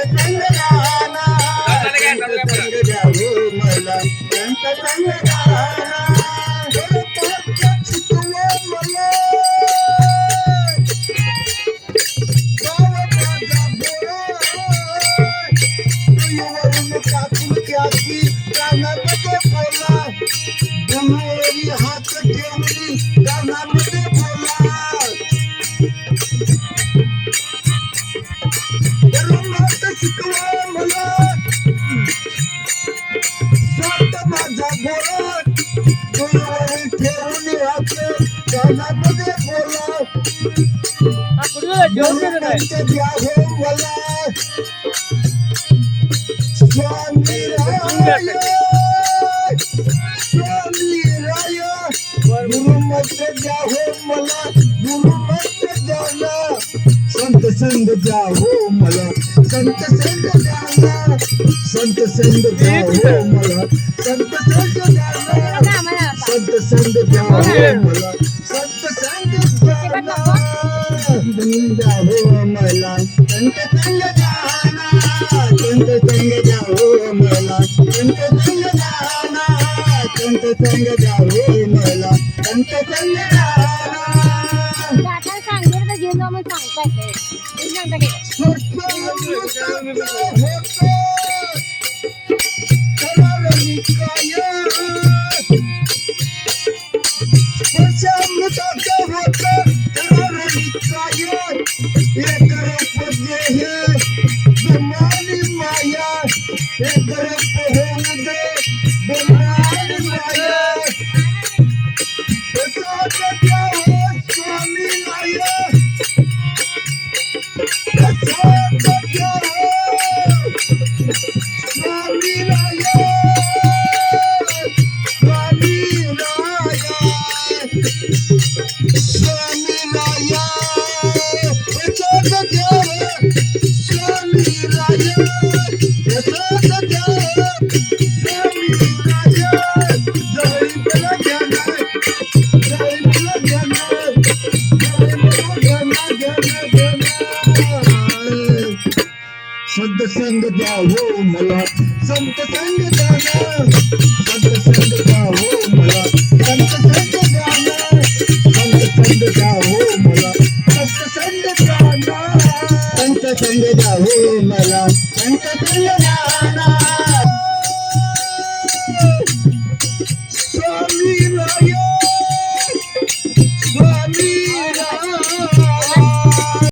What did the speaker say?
संग जाना संत संग जावो मला संत संग जाना हात ठेवली कानामध्ये बोला धर्मात शिकवा मला सात माझा बोला डोळ्यावर ठेवली हात कानामध्ये बोला द्या हो मला स्वामी राय स्वामी राय गुरुमंत्र द्या हो मला गुरुमंत्र द्याना संत संग द्या हो मला संत संग द्याना संत संग द्या हो मला संत संग द्याना संत संग द्या हो मला संत संग द्याना द्या हो मला संत संग द्याना संत संग द्या हो मला संत संग द्याना संत संग द्या हो मला संत संग द्याना आता सांगेल तर घेऊन जाऊन सांगताय संत संग द्या हो मला संत संग द्याना संत संग द्या हो मला संत संग द्याना संत संग द्या हो मला संत संग द्याना संत संग द्या हो मला संत संग द्याना